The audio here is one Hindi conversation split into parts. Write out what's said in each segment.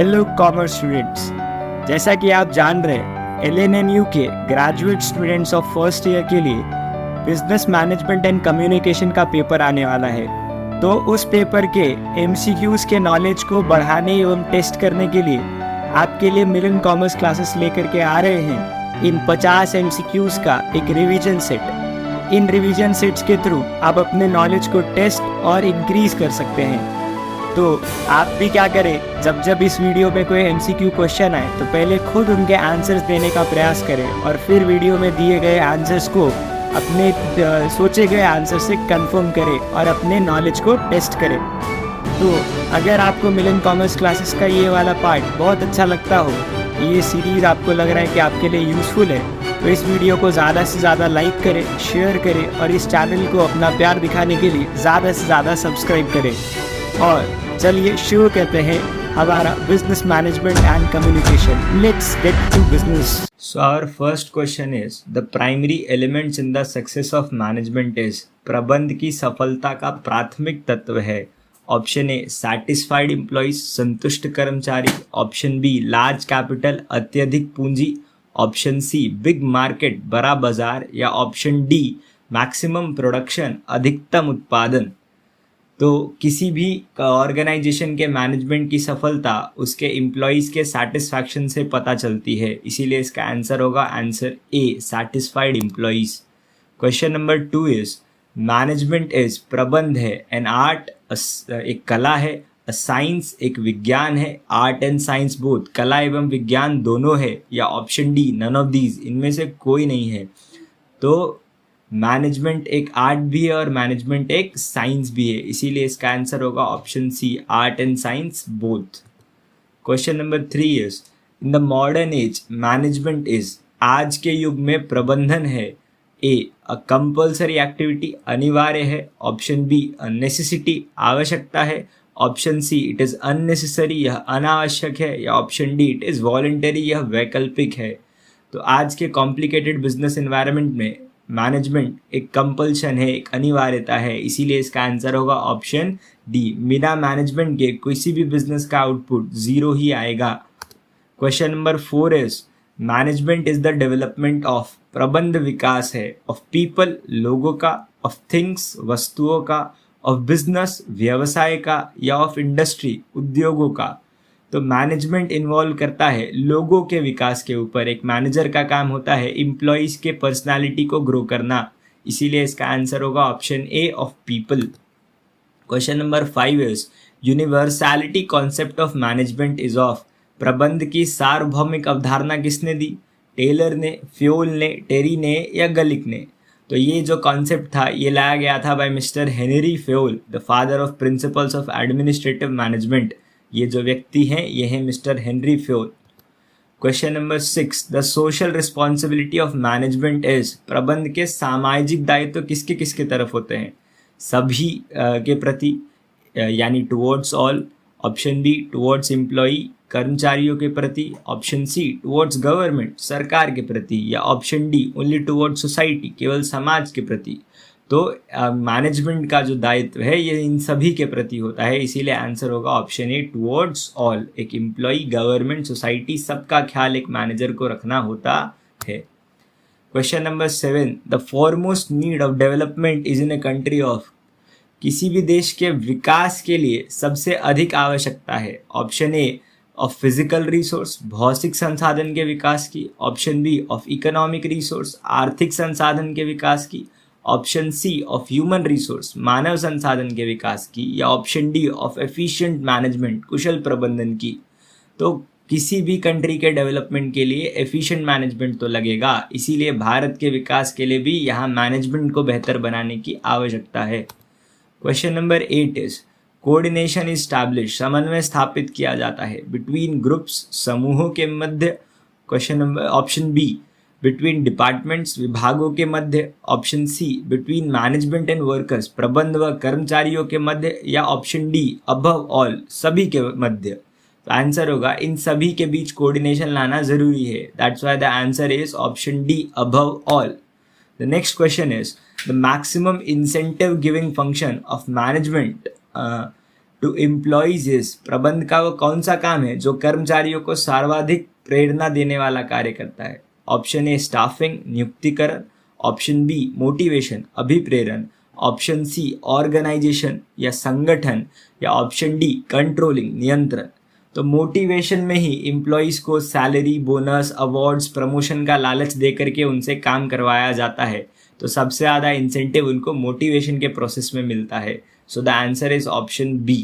हेलो कॉमर्स स्टूडेंट्स, जैसा कि आप जान रहे हैं LNNU के graduate students of first year के लिए बिजनेस मैनेजमेंट एंड कम्युनिकेशन का पेपर आने वाला है। तो उस पेपर के MCQs के नॉलेज को बढ़ाने एवं टेस्ट करने के लिए आपके लिए मिलन कॉमर्स क्लासेस लेकर के आ रहे हैं इन 50 MCQs का एक रिवीजन सेट। इन रिवीजन सेट्स के थ्रू आप अपने नॉलेज को टेस्ट और इंक्रीज कर सकते हैं। तो आप भी क्या करें, जब जब इस वीडियो में कोई MCQ क्वेश्चन आए तो पहले खुद उनके आंसर्स देने का प्रयास करें और फिर वीडियो में दिए गए आंसर्स को अपने सोचे गए आंसर से कंफर्म करें और अपने नॉलेज को टेस्ट करें। तो अगर आपको मिलन कॉमर्स क्लासेस का ये वाला पार्ट बहुत अच्छा लगता हो, ये सीरीज़ आपको लग रहा है कि आपके लिए यूज़फुल है, तो इस वीडियो को ज़्यादा से ज़्यादा लाइक करें, शेयर करें और इस चैनल को अपना प्यार दिखाने के लिए ज़्यादा से ज़्यादा सब्सक्राइब करें। और चलिए शुरू करते हैं हमारा business management and communication. Let's get to business. So our first question is the primary elements in the success of management is प्रबंध की सफलता का प्राथमिक तत्व है। ऑप्शन ए सैटिस्फाइड एम्प्लॉइज, संतुष्ट कर्मचारी। ऑप्शन बी लार्ज कैपिटल, अत्यधिक पूंजी। ऑप्शन सी बिग मार्केट, बड़ा बाजार। या ऑप्शन डी मैक्सिमम प्रोडक्शन, अधिकतम उत्पादन। तो किसी भी ऑर्गेनाइजेशन के मैनेजमेंट की सफलता उसके एम्प्लॉयज़ के सेटिस्फैक्शन से पता चलती है, इसीलिए इसका आंसर होगा answer A satisfied employees. Question number 2 is management is प्रबंध है एन आर्ट, एक कला है। अ साइंस, एक विज्ञान है। आर्ट एंड साइंस बोथ, कला एवं विज्ञान दोनों है। या option D none of these, इनमें से कोई नहीं है। तो मैनेजमेंट एक आर्ट भी है और मैनेजमेंट एक साइंस भी है, इसीलिए इसका आंसर होगा option C art and science both. Question number 3 is in the modern age management is, आज के युग में प्रबंधन है। ए अ कंपल्सरी एक्टिविटी, अनिवार्य है। ऑप्शन बी अ नेसेसिटी, आवश्यकता है। Option see it is unnecessary, यह अनावश्यक है। या option D it is voluntary, यह वैकल्पिक है। तो आज के कॉम्प्लिकेटेड बिजनेस एनवायरनमेंट में मैनेजमेंट एक कंपल्शन है, एक अनिवार्यता है, इसीलिए इसका आंसर होगा ऑप्शन डी। बिना मैनेजमेंट के किसी भी बिजनेस का आउटपुट 0 ही आएगा। Question number 4 is management is the development of, प्रबंध विकास है। ऑफ पीपल, लोगों का। ऑफ थिंग्स, वस्तुओं का। ऑफ बिजनेस, व्यवसाय का। या ऑफ इंडस्ट्री, उद्योगों का। तो मैनेजमेंट इन्वॉल्व करता है लोगों के विकास के ऊपर। एक मैनेजर का काम होता है एम्प्लॉयज़ के पर्सनालिटी को ग्रो करना, इसीलिए इसका आंसर होगा option A of people. Question number 5 is universality concept of management is of, प्रबंध की सार्वभौमिक अवधारणा किसने दी? टेलर ने, फ्योल ने, टेरी ने या गलिक ने? तो ये जो कॉन्सेप्ट था ये लाया गया था by mister Henry Fayol, the father of principles of administrative management. ये जो व्यक्ति हैं ये है mister Henry Fayol. Question number 6 the social responsibility of management is, प्रबंध के सामाजिक दायित्व किसके किसके तरफ होते हैं? सभी के प्रति, यानी towards all. Option be towards employee, कर्मचारियों के प्रति। ऑप्शन सी टुवर्ड्स गवर्नमेंट, सरकार के प्रति। या option D only towards society, केवल समाज के प्रति। तो मैनेजमेंट का जो दायित्व है ये इन सभी के प्रति होता है, इसीलिए आंसर होगा ऑप्शन ए टुवर्ड्स ऑल। एक एम्प्लॉय, गवर्नमेंट, सोसाइटी, सबका ख्याल एक मैनेजर को रखना होता है। Question number 7 the foremost need of development is in a country of, किसी भी देश के विकास के लिए सबसे अधिक आवश्यकता है। Option A of physical resource, भौतिक संसाधन के विकास की। Option B of economic resource, आर्थिक संसाधन के विकास की। Option C of human resource, मानव संसाधन के विकास की। या option D of efficient management, कुशल प्रबंधन की। तो किसी भी कंट्री के डेवलपमेंट के लिए एफिशिएंट मैनेजमेंट तो लगेगा, इसीलिए भारत के विकास के लिए भी यहाँ मैनेजमेंट को बेहतर बनाने की आवश्यकता है। Question number 8 is coordination is establish, समन्वय स्थापित किया जाता है बिटवीन ग्रुप्स, समूहों के मध्य। Question number option B between departments, विभागों के मध्य। Option C between management and workers, प्रबंध व कर्मचारियों के मध्य। या ऑप्शन डी अबव ऑल, सभी के मध्य। तो आंसर होगा इन सभी के बीच कोऑर्डिनेशन लाना जरूरी है, that's why the answer is option D above all. The next question is the maximum incentive giving function of management to employees is, प्रबंध का वो कौन सा काम है जो कर्मचारियों को सर्वाधिक प्रेरणा देने वाला कार्य करता है? ऑप्शन ए स्टाफिंग, नियुक्तिकरण, ऑप्शन बी मोटिवेशन, अभिप्रेरण, ऑप्शन सी ऑर्गेनाइजेशन या संगठन, या ऑप्शन डी कंट्रोलिंग, नियंत्रण। तो मोटिवेशन में ही एम्प्लॉइज को सैलरी, बोनस, अवार्ड्स, प्रमोशन का लालच दे करके उनसे काम करवाया जाता है। तो सबसे ज़्यादा इंसेंटिव उनको मोटिवेशन के प्रोसेस में मिलता है। So the answer is option B.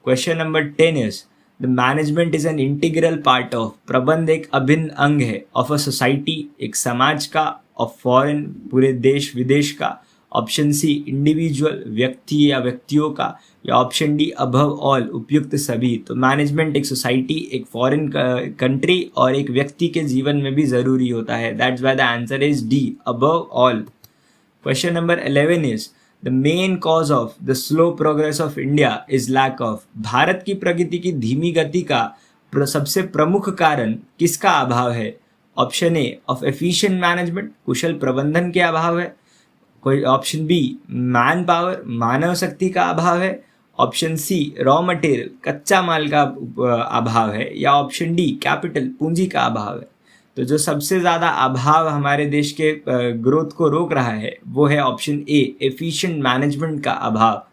Question number 10 is the management is an integral part of, प्रबंध एक अभिन्न अंग है, ऑफ अ सोसाइटी, एक समाज का, ऑफ फॉरेन, पूरे देश विदेश का, ऑप्शन सी इंडिविजुअल, व्यक्ति या व्यक्तियों का, या ऑप्शन डी अबव ऑल, उपयुक्त सभी। तो मैनेजमेंट एक सोसाइटी, एक फॉरेन कंट्री और एक व्यक्ति के जीवन में भी जरूरी होता है। That's why the answer is D, above all. Question number 11 is the main cause of the slow progress of India is lack of, Bharat की प्रगति की धीमी गति का सबसे प्रमुख कारण किसका अभाव है? Option A of efficient management, कुशल प्रबंधन के अभाव है, कोई ऑप्शन बी मैन पावर, मानव शक्ति का अभाव है, ऑप्शन सी रॉ मटेरियल, कच्चा माल का अभाव है, या ऑप्शन डी कैपिटल, पूंजी का अभाव है। तो जो सबसे ज़्यादा अभाव हमारे देश के ग्रोथ को रोक रहा है वो है ऑप्शन ए, एफिशिएंट मैनेजमेंट का अभाव।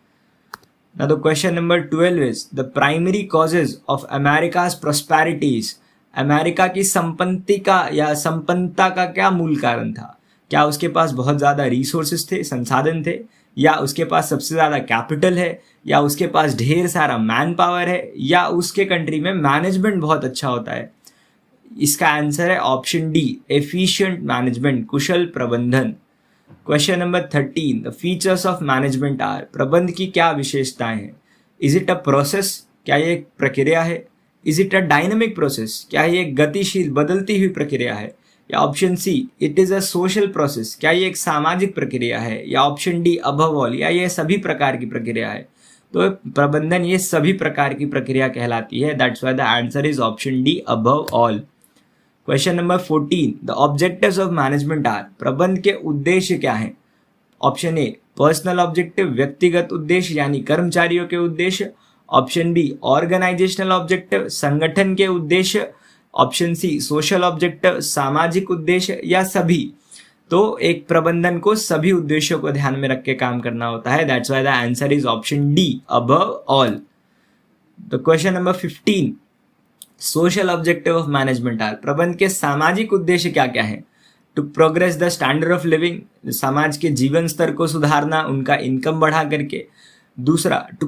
Now the question number 12 is the primary causes of America's prosperities, America की संपत्ति का या संपन्नता का क्या मूल कारण था? क्या उसके पास बहुत ज़्यादा रिसोर्सेज थे, संसाधन थे, या उसके पास सबसे ज़्यादा कैपिटल है, या उसके पास ढेर सारा मैन पावर है, या उसके कंट्री में मैनेजमेंट बहुत अच्छा होता है? इसका आंसर है ऑप्शन डी, एफिशिएंट मैनेजमेंट, कुशल प्रबंधन। Question number 13 the features of management are, प्रबंध की क्या विशेषताएं हैं? इज इट अ प्रोसेस, क्या ये एक प्रक्रिया है? Is it a dynamic process, क्या ये एक गतिशील बदलती हुई प्रक्रिया है? या option see it is a social process, क्या ये एक सामाजिक प्रक्रिया है? या ऑप्शन डी अबव ऑल, या ये सभी प्रकार की प्रक्रिया है? तो प्रबंधन ये सभी प्रकार की प्रक्रिया कहलाती है। That's why the answer is option D, above all. Question number 14 the objectives of management are, प्रबंध के उद्देश्य क्या हैं? ऑप्शन ए पर्सनल ऑब्जेक्टिव, व्यक्तिगत उद्देश्य यानी कर्मचारियों के उद्देश्य, ऑप्शन बी ऑर्गेनाइजेशनल ऑब्जेक्टिव, संगठन के उद्देश्य, ऑप्शन सी सोशल ऑब्जेक्टिव, सामाजिक उद्देश्य, या सभी। तो एक प्रबंधन को सभी उद्देश्यों को ध्यान में रख के काम करना होता है। That's why the answer is option D, above all. The question number 15 social objective of management are, प्रबंध के सामाजिक उद्देश्य क्या क्या है? To progress the standard of living, समाज के जीवन स्तर को सुधारना, उनका इनकम बढ़ा करके। दूसरा to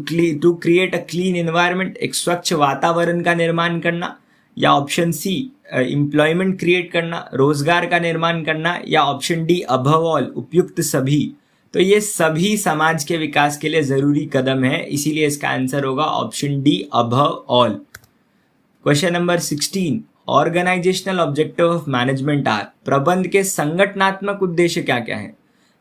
create a clean environment, एक स्वच्छ वातावरण का निर्माण करना, या ऑप्शन सी एम्प्लॉयमेंट क्रिएट करना, रोजगार का निर्माण करना, या ऑप्शन डी अबव ऑल, उपयुक्त सभी। तो ये सभी समाज के विकास के लिए जरूरी कदम है, इसीलिए इसका आंसर होगा option D, above all. Question number 16 organisational objective of management are, प्रबंध के संगठनात्मक उद्देश्य क्या क्या है?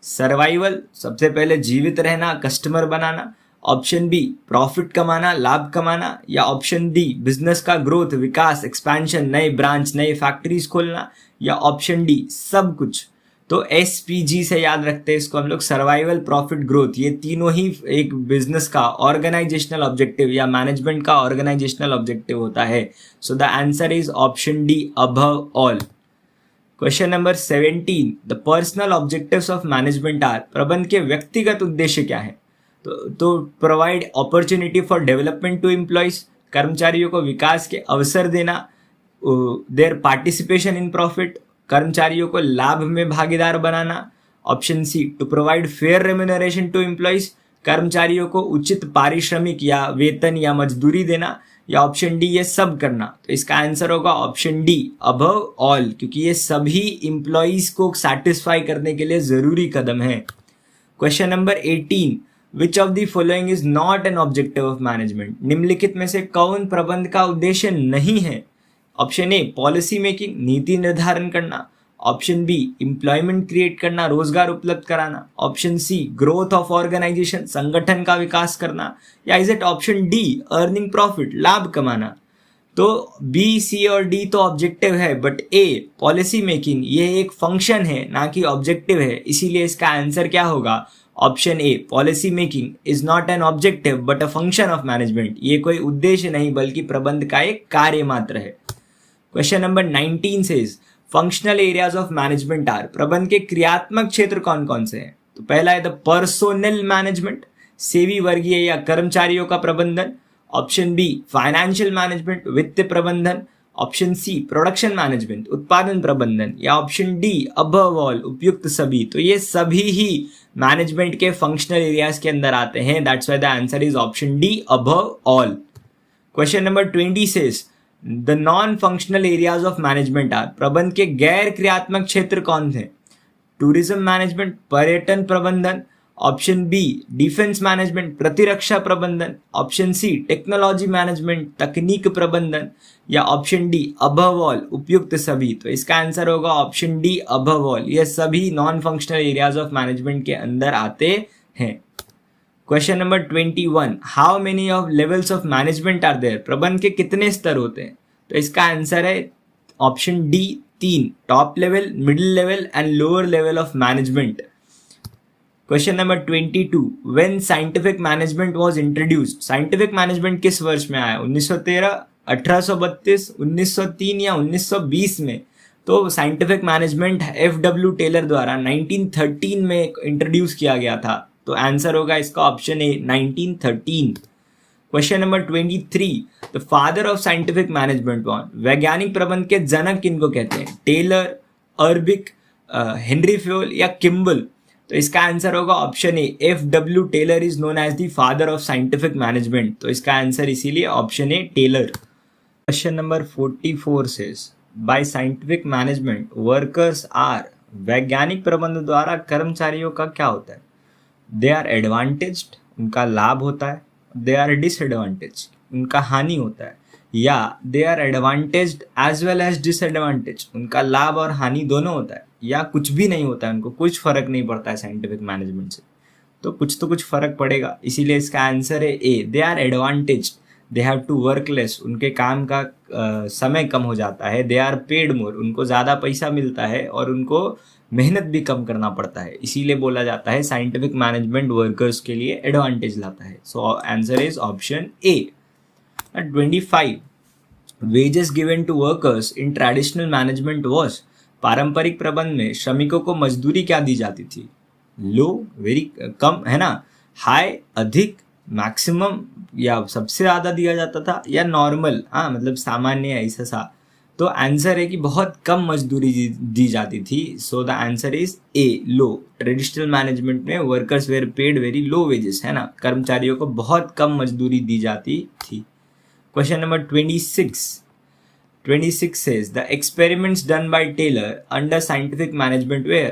सर्वाइवल, सबसे पहले जीवित रहना, कस्टमर बनाना, ऑप्शन बी प्रॉफिट कमाना, लाभ कमाना, या ऑप्शन डी बिजनेस का ग्रोथ, विकास, एक्सपेंशन, नए ब्रांच, नए फैक्ट्रीज खोलना, या ऑप्शन डी सब कुछ। तो SPG से याद रखते हैं इसको हम लोग, सर्वाइवल, प्रॉफिट, ग्रोथ, ये तीनों ही एक बिजनेस का ऑर्गेनाइजेशनल ऑब्जेक्टिव या मैनेजमेंट का ऑर्गेनाइजेशनल ऑब्जेक्टिव होता है। So the answer is option D, above all. Question number 17 the personal objectives of management are, प्रबंध के व्यक्तिगत उद्देश्य क्या है? तो provide opportunity for development to employees, कर्मचारियों को विकास के अवसर देना, देयर पार्टिसिपेशन इन प्रॉफिट, कर्मचारियों को लाभ में भागीदार बनाना, option C to provide fair remuneration to employees, कर्मचारियों को उचित पारिश्रमिक या वेतन या मजदूरी देना, या ऑप्शन डी ये सब करना। तो इसका आंसर होगा ऑप्शन डी, अबव ऑल, क्योंकि ये सभी एम्प्लॉयज को सेटिस्फाई करने के लिए जरूरी कदम है। Question number 18 which of the following is not an objective of management, निम्नलिखित में से कौन प्रबंध का उद्देश्य नहीं है? ऑप्शन ए पॉलिसी मेकिंग, नीति निर्धारण करना, ऑप्शन बी एम्प्लॉयमेंट क्रिएट करना, रोजगार उपलब्ध कराना, option C growth of organisation, संगठन का विकास करना, या is it option D earning profit, लाभ कमाना? तो बी, सी और डी तो ऑब्जेक्टिव है, बट ए पॉलिसी मेकिंग ये एक फंक्शन है ना कि ऑब्जेक्टिव है, इसीलिए इसका आंसर क्या होगा? Option A, policy making is not an objective but a function of management, ये कोई उद्देश्य नहीं बल्कि प्रबंध का एक कार्य मात्र है। Question number 19 says functional areas of management are, प्रबंध के क्रियात्मक क्षेत्र कौन कौन से हैं? तो पहला है द पर्सोनल मैनेजमेंट, सेवी वर्गीय या कर्मचारियों का प्रबंधन। ऑप्शन बी, फाइनेंशियल मैनेजमेंट, वित्त प्रबंधन। ऑप्शन सी, प्रोडक्शन मैनेजमेंट, उत्पादन प्रबंधन। या ऑप्शन डी, अबव ऑल, उपयुक्त सभी। तो ये सभी ही मैनेजमेंट के फंक्शनल एरियाज के अंदर आते हैं। That's why the answer is option D, above all. Question number 20 says the non functional areas of management are, प्रबंध के गैर क्रियात्मक क्षेत्र कौन थे? टूरिज्म मैनेजमेंट, पर्यटन प्रबंधन। ऑप्शन बी, डिफेंस मैनेजमेंट, प्रतिरक्षा प्रबंधन। ऑप्शन सी, टेक्नोलॉजी मैनेजमेंट, तकनीक प्रबंधन। या ऑप्शन डी, अबव ऑल, उपयुक्त सभी। तो इसका आंसर होगा ऑप्शन डी, अबव ऑल। ये सभी non functional areas of management के अंदर आते हैं। Question number 21, how many of levels of management are there, प्रबंध के कितने स्तर होते हैं? तो इसका आंसर है option D, 3, top level, middle level and lower level of management. Question number 22, when scientific management was introduced, scientific management किस वर्ष में आया? 1913, 1832, 1903 या 1920 में? तो साइंटिफिक मैनेजमेंट FW टेलर द्वारा 1913 में इंट्रोड्यूस किया गया था। तो आंसर होगा इसका option A, 1913। Question number 23, the father of scientific management कौन? वैज्ञानिक प्रबंध के जनक किनको कहते हैं? टेलर, अर्बिक, हेनरी फ्योल या किम्बल? तो इसका आंसर होगा option A, FW Taylor is known as the father of scientific management. तो इसका आंसर इसीलिए option A, Taylor. Question number 44 says by scientific management workers are, वैज्ञानिक प्रबंध द्वारा कर्मचारियों का क्या होता है? दे आर एडवांटेज्ड, उनका लाभ होता है। दे आर डिसएडवांटेज, उनका हानि होता है। या they are advantaged as well as disadvantage, उनका लाभ और हानि दोनों होता है। या कुछ भी नहीं होता है, उनको कुछ फर्क नहीं पड़ता है साइंटिफिक मैनेजमेंट से। तो कुछ फर्क पड़ेगा, इसीलिए इसका आंसर है A, they are advantaged, they have to work less, उनके काम का समय कम हो जाता है। दे आर पेड मोर, उनको ज़्यादा पैसा मिलता है और उनको मेहनत भी कम करना पड़ता है। इसीलिए बोला जाता है साइंटिफिक मैनेजमेंट वर्कर्स के लिए एडवांटेज लाता है। So answer is option A. 25, wages given to workers in traditional management was, पारंपरिक प्रबंध में श्रमिकों को मजदूरी क्या दी जाती थी? लो, वेरी कम, है ना? हाई, अधिक, मैक्सिमम या सबसे ज़्यादा दिया जाता था, या नॉर्मल, हाँ मतलब सामान्य, ऐसा सा। तो आंसर है कि बहुत कम मजदूरी दी जाती थी। So the answer is A, low. Traditional management में workers were paid very low wages, है ना? कर्मचारियों को बहुत कम मजदूरी दी जाती थी। Question number 26 says the experiments done by Taylor under scientific management were,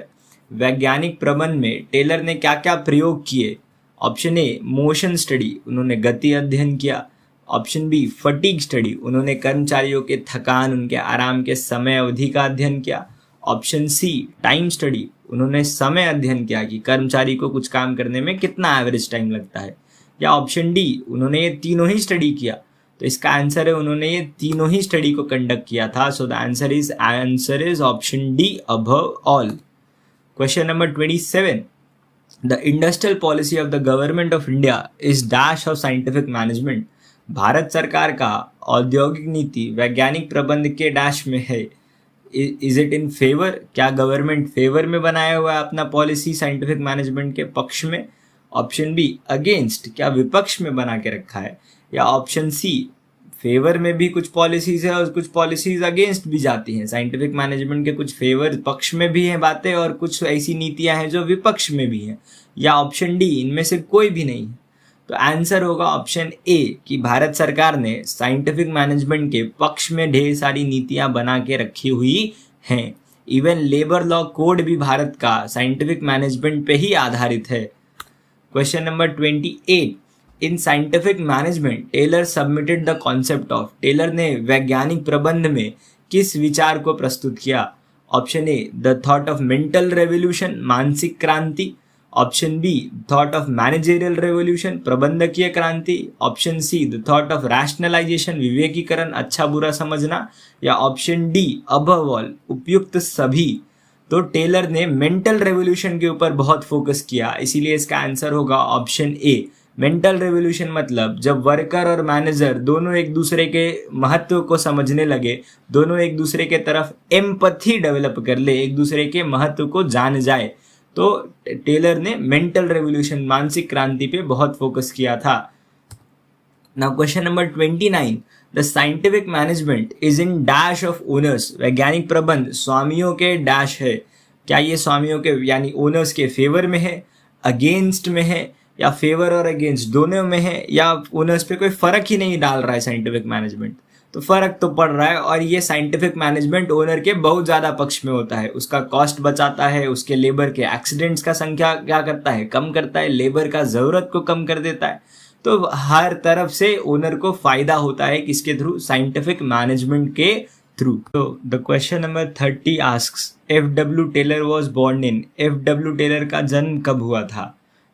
वैज्ञानिक प्रबंध में टेलर ने क्या क्या प्रयोग किए? ऑप्शन ए, मोशन स्टडी, उन्होंने गति अध्ययन किया। ऑप्शन बी, फटीग स्टडी, उन्होंने कर्मचारियों के थकान, उनके आराम के समय अवधि का अध्ययन किया। ऑप्शन सी, टाइम स्टडी, उन्होंने समय अध्ययन किया कि कर्मचारी को कुछ काम करने में कितना एवरेज टाइम लगता है। या ऑप्शन डी, उन्होंने ये तीनों ही स्टडी किया। तो इसका आंसर है उन्होंने ये तीनों ही स्टडी को कंडक्ट किया था। सो the answer is option D, above all. Question number 27, the industrial policy of the government of India is dash of scientific management, Bharat सरकार का औद्योगिक नीति वैज्ञानिक प्रबंध के डैश में है। इज इट इन फेवर, क्या गवर्नमेंट फेवर में बनाया हुआ है अपना पॉलिसी साइंटिफिक मैनेजमेंट के पक्ष में? ऑप्शन बी, अगेंस्ट, क्या विपक्ष में बना के रखा है? या ऑप्शन सी, फेवर में भी कुछ पॉलिसीज है और कुछ पॉलिसीज अगेंस्ट भी जाती हैं। साइंटिफिक मैनेजमेंट के कुछ फेवर पक्ष में भी हैं बातें और कुछ ऐसी नीतियां हैं जो विपक्ष में भी हैं। या ऑप्शन डी, इनमें से कोई भी नहीं है। तो आंसर होगा ऑप्शन ए कि भारत सरकार ने साइंटिफिक मैनेजमेंट के पक्ष में ढेर सारी नीतियां बना के रखी हुई हैं। इवन लेबर लॉ कोड भी भारत का साइंटिफिक मैनेजमेंट पे ही आधारित है। Question number 28, in scientific management Taylor submitted the concept of, Taylor ने वैज्ञानिक प्रबंध में किस विचार को प्रस्तुत किया? Option A, the thought of mental revolution, मानसिक क्रांति। Option B, thought of managerial revolution, प्रबंधकीय क्रांति। Option C, the thought of rationalisation, विवेकीकरण, अच्छा बुरा समझना। या ऑप्शन डी, अबव ऑल, उपयुक्त सभी। तो टेलर ने मेंटल रेवोल्यूशन के ऊपर बहुत फोकस किया, इसीलिए इसका आंसर होगा ऑप्शन ए। मेंटल रेवोल्यूशन मतलब जब वर्कर और मैनेजर दोनों एक दूसरे के महत्व को समझने लगे, दोनों एक दूसरे के तरफ एम्पथी डेवलप कर ले, एक दूसरे के महत्व को जान जाए, तो टेलर ने मेंटल रेवोल्यूशन मानसिक क्रांति पे बहुत फोकस किया था। Now question number 29, the scientific management is in dash of owners. वैज्ञानिक प्रबंध स्वामियों के डैश है। क्या ये स्वामियों के यानी ओनर्स के फेवर में है, अगेंस्ट में है, या फेवर और अगेंस्ट दोनों में है, या ओनर्स पे कोई फर्क ही नहीं डाल रहा है साइंटिफिक मैनेजमेंट? तो फर्क तो पड़ रहा है, और ये साइंटिफिक मैनेजमेंट ओनर के बहुत ज़्यादा पक्ष में होता है। उसका कॉस्ट बचाता है, उसके लेबर के एक्सीडेंट्स का संख्या क्या करता है, कम करता है, लेबर का ज़रूरत को कम कर देता है। तो हर तरफ से ओनर को फायदा होता है, किसके थ्रू? साइंटिफिक मैनेजमेंट के थ्रू। तो the question number 30 asks, FW. Taylor was born in. FW. Taylor का जन्म कब हुआ था?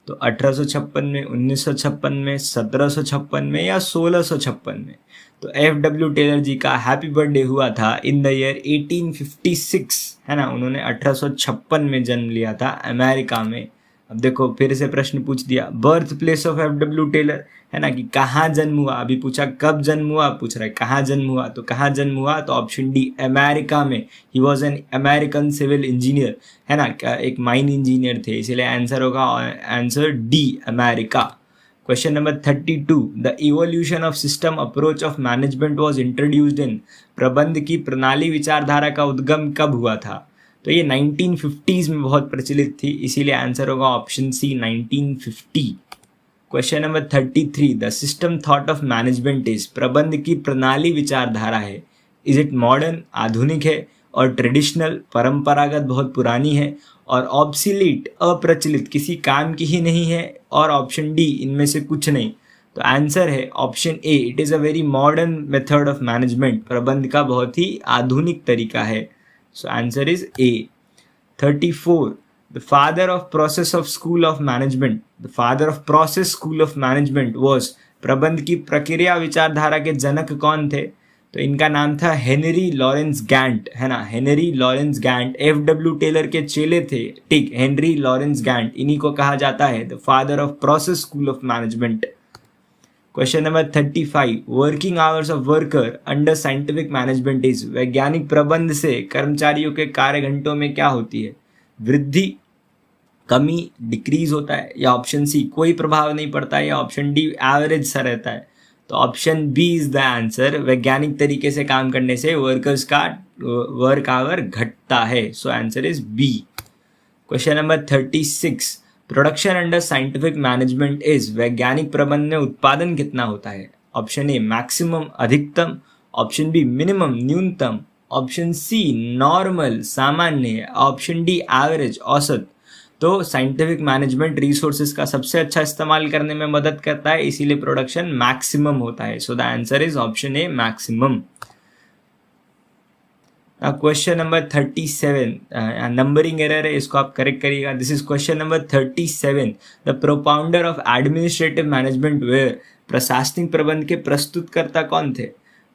तो 1856 में, 1956 में, 1756 में, या 1656 में? तो एफ.डब्ल्यू. टेलर जी का हैप्पी बर्थडे हुआ था इन द ईयर 1856, है ना। उन्होंने 1856 में जन्म लिया था अमेरिका में। अब देखो फिर से प्रश्न पूछ दिया, birth place of FW. Taylor, है ना, कि कहाँ जन्म हुआ। अभी पूछा कब जन्म हुआ, पूछ रहा है कहाँ जन्म हुआ। तो कहाँ जन्म हुआ? तो ऑप्शन डी, अमेरिका में। ही was an American civil engineer, है ना, एक माइन इंजीनियर थे, इसीलिए आंसर होगा answer D, America. Question number 32, the evolution of system approach of management was introduced in. प्रबंध की प्रणाली विचारधारा का उद्गम कब हुआ था? तो ये 1950s में बहुत प्रचलित थी, इसीलिए आंसर होगा option C, 1950। Question number 33, the system thought of management is. प्रबंध की प्रणाली विचारधारा है, इज इट मॉडर्न, आधुनिक है, और ट्रेडिशनल, परंपरागत, बहुत पुरानी है, और ऑब्सिलीट, अप्रचलित, किसी काम की ही नहीं है, और ऑप्शन डी, इनमें से कुछ नहीं। तो आंसर है option A, it is a very modern method of management. प्रबंध का बहुत ही आधुनिक तरीका है। So answer is A. 34, the father of process of school of management, the father of process school of management was। प्रबंध की प्रक्रिया विचारधारा के जनक कौन थे? तो इनका नाम था हेनरी लॉरेंस गैंट, है ना, Henry Lawrence Gantt. FW. Taylor के चेले थे, ठीक, हेनरी लॉरेंस गैंट, इन्हीं को कहा जाता है the father of process school of management. Question number 35, working hours of worker under scientific management is. वैज्ञानिक प्रबंध से कर्मचारियों के कार्य घंटों में क्या होती है? वृद्धि, कमी, डिक्रीज होता है, या ऑप्शन सी, कोई प्रभाव नहीं पड़ता है, या ऑप्शन डी, एवरेज सा रहता है? तो option B is the answer. वैज्ञानिक तरीके से काम करने से वर्कर्स का वर्क आवर घटता है। So answer is B. Question number 36, production under scientific management is. वैज्ञानिक प्रबंध में उत्पादन कितना होता है? ऑप्शन ए, मैक्सिमम, अधिकतम, ऑप्शन बी, मिनिमम, न्यूनतम, ऑप्शन सी, नॉर्मल, सामान्य, ऑप्शन डी, एवरेज, औसत। तो साइंटिफिक मैनेजमेंट रिसोर्सेज का सबसे अच्छा इस्तेमाल करने में मदद करता है, इसीलिए प्रोडक्शन मैक्सिमम होता है। So the answer is option A, maximum. Question number 37, numbering error है, इसको आप करेक्ट करिएगा। This is question number 37, the propounder of administrative management were. प्रशासनिक प्रबंध के प्रस्तुतकर्ता कौन थे?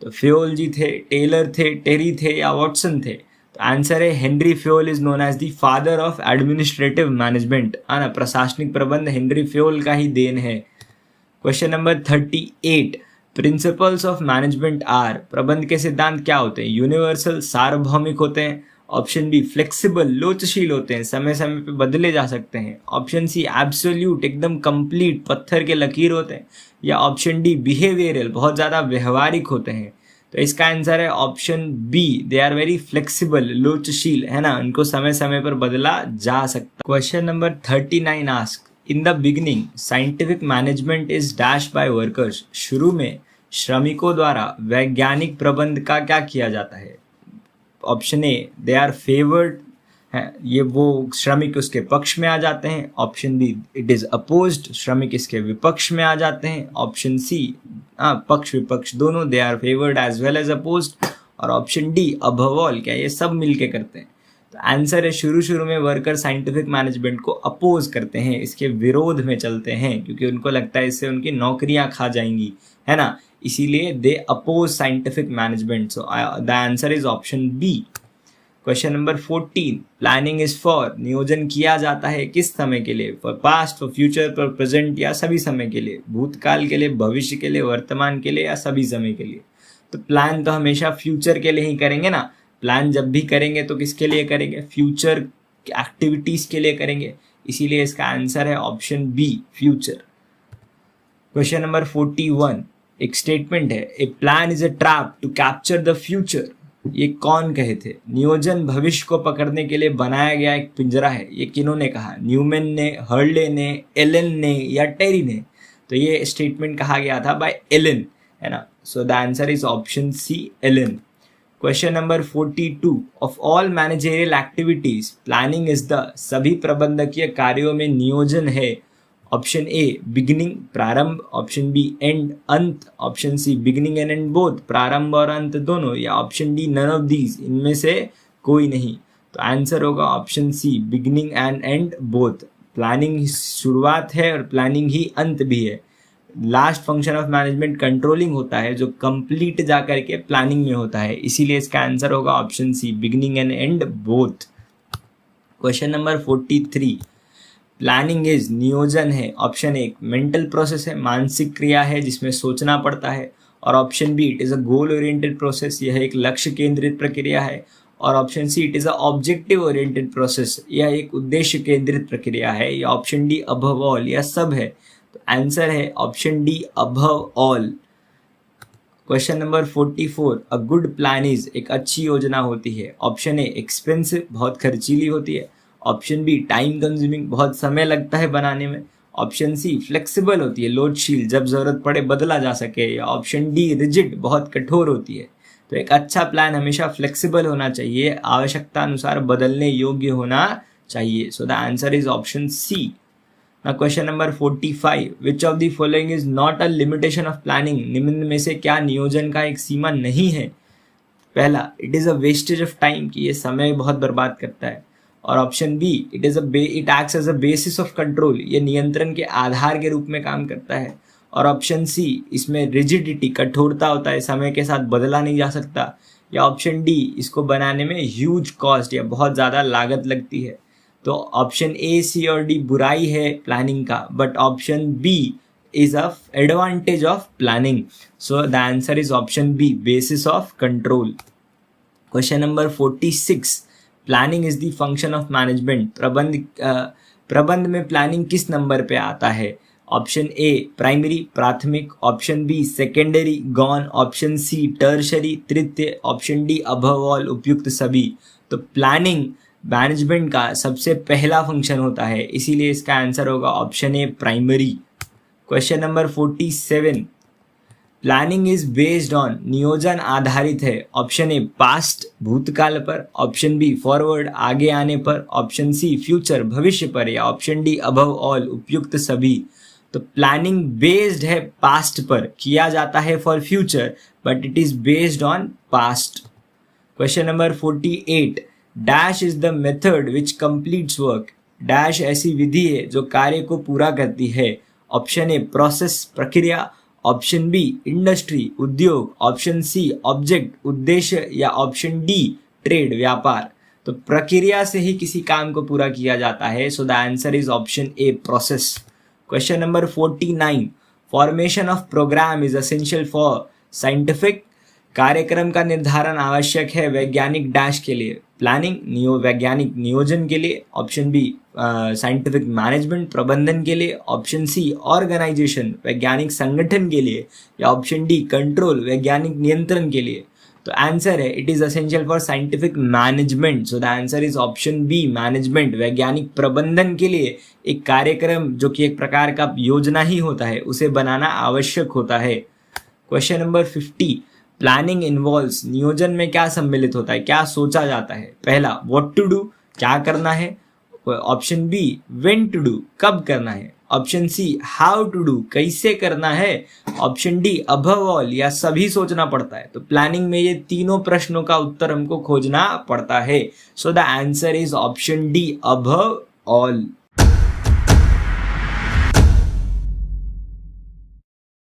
तो फ्योल जी थे, टेलर थे, टेरी थे, या वॉटसन थे? तो आंसर है Henry Fayol is known as the father of administrative management, है ना। प्रशासनिक प्रबंध हेनरी फ्योल का ही देन है। Question number 38, principles of management are. प्रबंध के सिद्धांत क्या होते हैं? यूनिवर्सल, सार्वभौमिक होते हैं, ऑप्शन बी, फ्लेक्सिबल, लोचशील होते हैं, समय समय पे बदले जा सकते हैं, ऑप्शन सी, एब्सोल्यूट, एकदम कंप्लीट, पत्थर के लकीर होते हैं, या ऑप्शन डी, बिहेवियरल, बहुत ज़्यादा व्यवहारिक होते हैं? तो इसका आंसर है option B, they are very flexible, लोचशील, है ना, उनको समय समय पर बदला जा सकता। Question number 39 ask, in the beginning scientific management is dash by workers. शुरू में श्रमिकों द्वारा वैज्ञानिक प्रबंध का क्या किया जाता है? Option A, they are favoured, है, ये वो श्रमिक उसके पक्ष में आ जाते हैं। Option B, it is opposed, श्रमिक इसके विपक्ष में आ जाते हैं। ऑप्शन सी, पक्ष विपक्ष दोनों, they are favoured as well as opposed. और ऑप्शन डी, अबव ऑल, क्या ये सब मिलके करते हैं? तो आंसर है शुरू में वर्कर साइंटिफिक मैनेजमेंट को अपोज करते हैं, इसके विरोध में चलते हैं, क्योंकि उनको लगता है इससे उनकी नौकरियां खा जाएंगी, है ना, इसीलिए they oppose scientific management. So the answer is option B. Question number 14, planning is for, नियोजन किया जाता है किस समय के लिए, for past, for future, for present या सभी समय के लिए, भूतकाल के लिए, भविष्य के लिए, वर्तमान के लिए या सभी समय के लिए। तो प्लान तो हमेशा फ्यूचर के लिए ही करेंगे ना, प्लान जब भी करेंगे तो किसके लिए करेंगे, फ्यूचर एक्टिविटीज के लिए करेंगे, इसीलिए इसका आंसर है option B, future. Question number 41, एक स्टेटमेंट है, a plan is a trap to capture the future. ये कौन कहे थे, नियोजन भविष्य को पकड़ने के लिए बनाया गया एक पिंजरा है, ये किन्होंने कहा, न्यूमैन ने, हर्ले ने, एलन ने या टेरी ने। तो ये स्टेटमेंट कहा गया था बाय एलन, है ना। So the answer is option C, Allen. Question number 42, of all managerial activities planning is the, सभी प्रबंधकीय कार्यों में नियोजन है। ऑप्शन ए बिगिनिंग, प्रारंभ, ऑप्शन बी एंड, अंत, option C beginning and end both, प्रारंभ और अंत दोनों, या option D none of these, इनमें से कोई नहीं। तो आंसर होगा option C, beginning and end both. Planning शुरुआत है और प्लानिंग ही अंत भी है। Last function of management controlling होता है, जो कंप्लीट जा करके प्लानिंग में होता है, इसीलिए इसका आंसर होगा option C, beginning and end both. Question number 43, planning is, नियोजन है, ऑप्शन ए मेंटल प्रोसेस है, मानसिक क्रिया है जिसमें सोचना पड़ता है, और option B it is a goal oriented process, यह एक लक्ष्य केंद्रित प्रक्रिया है, और option see it is a objective oriented process, यह एक उद्देश्य केंद्रित प्रक्रिया है, या ऑप्शन डी अबव ऑल, यह सब है। तो आंसर है option D, above all. Question number 44, a good plan is, एक अच्छी योजना होती है। ऑप्शन ए एक्सपेंसिव, बहुत खर्चीली होती है। ऑप्शन बी टाइम कंज्यूमिंग, बहुत समय लगता है बनाने में। ऑप्शन सी फ्लेक्सिबल होती है, लोडशील, जब जरूरत पड़े बदला जा सके। या ऑप्शन डी रिजिड, बहुत कठोर होती है। तो एक अच्छा प्लान हमेशा फ्लेक्सिबल होना चाहिए, आवश्यकता अनुसार बदलने योग्य होना चाहिए। So the answer is option C. Question number 45, which of the following is not a limitation of planning, निम्न में से क्या नियोजन का एक सीमा नहीं है। पहला, it is a wastage of time, कि ये समय बहुत बर्बाद करता है। और option B, it acts as a basis of control, ये नियंत्रण के आधार के रूप में काम करता है। और ऑप्शन सी, इसमें रिजिडिटी, कठोरता होता है, समय के साथ बदला नहीं जा सकता। या ऑप्शन डी, इसको बनाने में ह्यूज कॉस्ट या बहुत ज़्यादा लागत लगती है। तो ऑप्शन ए, सी और डी बुराई है प्लानिंग का, but option B is a advantage of planning. So the answer is option B, basis of control. Question number 46, planning is the function of management, प्रबंध में प्लानिंग किस नंबर पे आता है। ऑप्शन ए प्राइमरी, प्राथमिक, ऑप्शन बी सेकेंडरी, गौण, ऑप्शन सी टर्शरी, तृतीय, ऑप्शन डी अबव ऑल, उपयुक्त सभी। तो प्लानिंग मैनेजमेंट का सबसे पहला फंक्शन होता है, इसीलिए इसका आंसर होगा option A, primary. Question number 47, planning is based on, नियोजन आधारित है। ऑप्शन ए पास्ट, भूतकाल पर, ऑप्शन बी फॉरवर्ड, आगे आने पर, ऑप्शन सी फ्यूचर, भविष्य पर, या ऑप्शन डी अबव ऑल, उपयुक्त सभी। तो प्लानिंग बेस्ड है पास्ट पर, किया जाता है for future, but it is based on past. Question number 48, dash is the method which completes work, dash ऐसी विधि है जो कार्य को पूरा करती है। ऑप्शन ए प्रोसेस, प्रक्रिया, ऑप्शन बी इंडस्ट्री, उद्योग, ऑप्शन सी ऑब्जेक्ट, उद्देश्य, या ऑप्शन डी ट्रेड, व्यापार। तो प्रक्रिया से ही किसी काम को पूरा किया जाता है। So the answer is option A, process. Question number 49, formation of programme is essential for scientific, कार्यक्रम का निर्धारण आवश्यक है वैज्ञानिक डैश के लिए, प्लानिंग, वैज्ञानिक नियोजन के लिए, ऑप्शन बी साइंटिफिक मैनेजमेंट, प्रबंधन के लिए, ऑप्शन सी ऑर्गेनाइजेशन, वैज्ञानिक संगठन के लिए, या ऑप्शन डी कंट्रोल, वैज्ञानिक नियंत्रण के लिए। तो आंसर है it is essential for scientific management. So the answer is option B, management, वैज्ञानिक प्रबंधन के लिए एक कार्यक्रम जो कि एक प्रकार का योजना ही होता है, उसे बनाना आवश्यक होता है। क्वेश्चन नंबर 50, प्लानिंग इन्वॉल्व्स, नियोजन में क्या सम्मिलित होता है, क्या सोचा जाता है। पहला, व्हाट टू डू, क्या करना है। Option B when to do, कब करना है। Option C how to do, कैसे करना है। ऑप्शन डी अबव ऑल, या सभी सोचना पड़ता है। तो प्लानिंग में ये तीनों प्रश्नों का उत्तर हमको खोजना पड़ता है। So the answer is option D, above all.